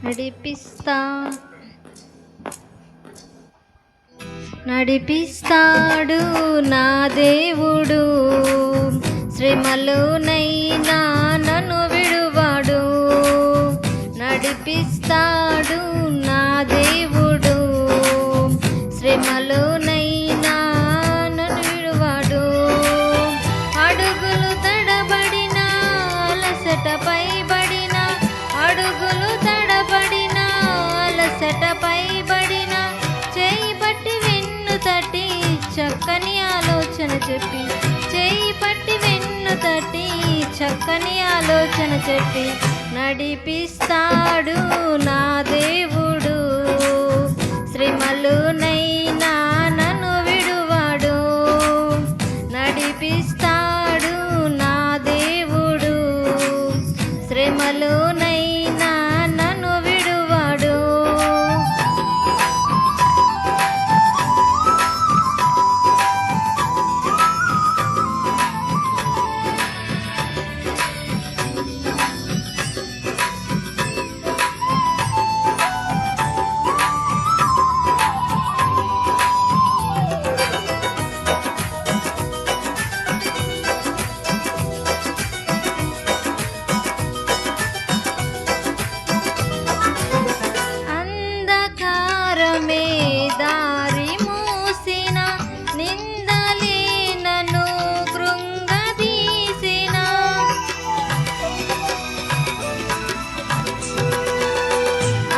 నడిపిస్తా నడిపిస్తాడు నా దేవుడు, శ్రమలోనైనా నన్ను విడువాడు. నడిపిస్తాడు నా దేవుడు, శ్రమలోనైనా నన్ను విడువాడు. అడుగులు తడబడిన అలసటపై బడిన, అడుగులు తడబడిన అలసటపై బడిన, చేయి పట్టి వెన్ను తట్టి చక్కని ఆలోచన చెప్పి, చేయి పట్టి వెన్ను తట్టి చక్కని ఆలోచన చెప్పి, నడిపిస్తాడు నా దేవుడు, శ్రమలోనైనా నన్ను విడువాడు. నడిపిస్తాడు నా దేవుడు, శ్రమలోనైనా నన్ను విడువాడు. అంధకారమే దారి మూసిన, నిందలే నన్ను కృంగదీసిన,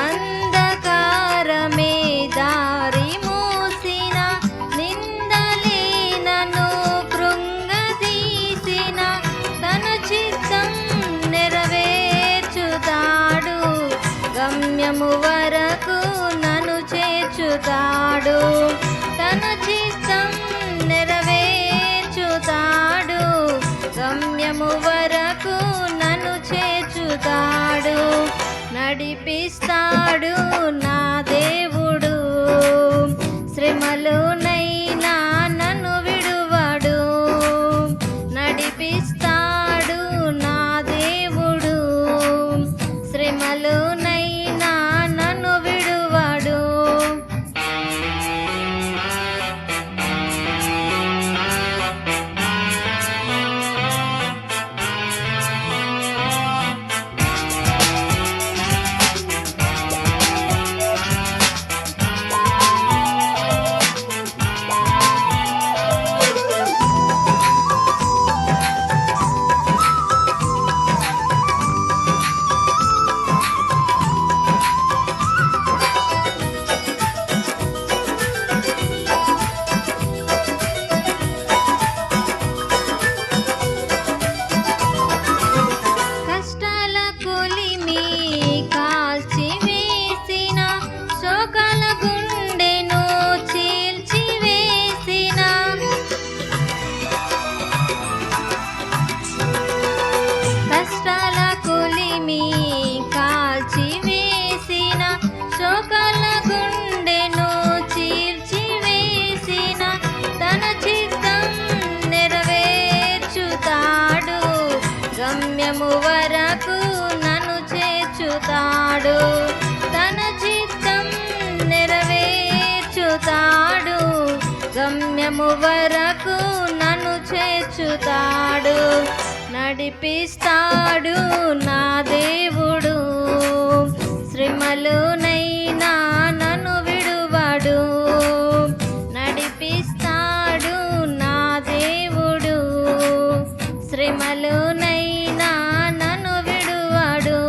అంధకారమే దారి మూసిన, నిందలే నన్ను కృంగదీసిన, తన చిత్తం నెరవేర్చుతాడు, గమ్యము వరకు నన్ను చేర్చుతాడు. తన చిత్తం నెరవేర్చుతాడు, గమ్యము వరకు నన్ను చేర్చుతాడు. నడిపిస్తాడు నా దేవుడు, శ్రమలోనైనా నన్ను విడువాడు. నడిపిస్తాడు నా దేవుడు, శ్రమలోనైనా నన్ను విడువాడు. కష్టాల కొలిమి కాల్చివేసిన, శోకాల గుండెను చీల్చివేసిన, కష్టాల కొలిమి కాల్చివేసిన, శోకాల గుండెను చీల్చివేసిన, తన చిత్తం నెరవేర్చుతాడు, గమ్యము వరకు నన్ను చేర్చుతాడు. తన చిత్తం నెరవేర్చుతాడు, గమ్యము వరకు నన్ను చేర్చుతాడు. నడిపిస్తాడు నా దేవుడు, శ్రమలోనైనా నన్ను విడువాడు. నడిపిస్తాడు నా దేవుడు, శ్రమలోనైనా నన్ను విడువాడు.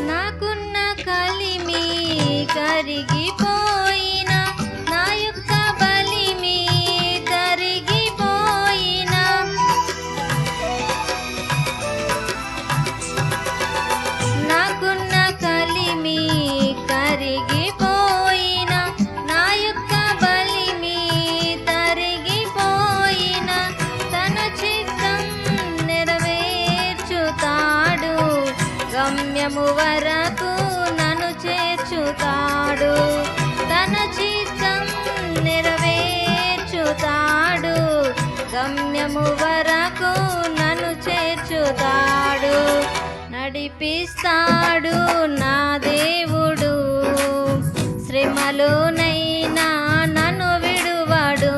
నాకున్న కలిమి కరిగిపోయిన, నా యొక్క బలిమి కరిగిపోయిన, నాకున్న కలిమి కరిగిపోయిన, గమ్యము వరకు నన్ను చేర్చుతాడు, తన చిత్తం నెరవేర్చుతాడు. గమ్యము వరకు నన్ను చేర్చుతాడు, నడిపిస్తాడు నా దేవుడు. శ్రమలోనైనా నన్ను విడువడు,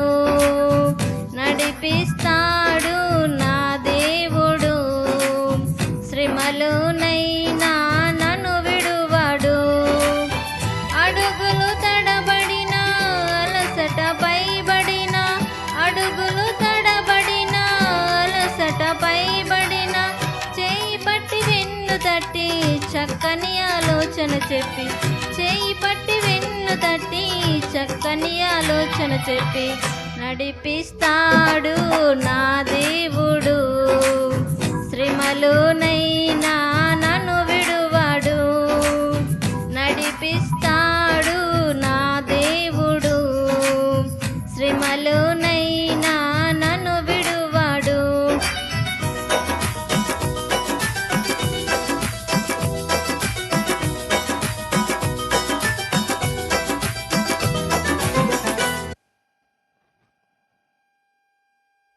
నడిపిస్తాడు నా దేవుడు. శ్రమలోనైనా నన్ను విడువడు. అడుగులు తడబడిన అలసట పైబడిన, అడుగులు తడబడిన అలసట పైబడిన, చేయి పట్టి వెన్ను తట్టి చక్కని ఆలోచన చెప్పి, చేయి పట్టి వెన్ను తట్టి చక్కని ఆలోచన చెప్పి, నడిపిస్తాడు నా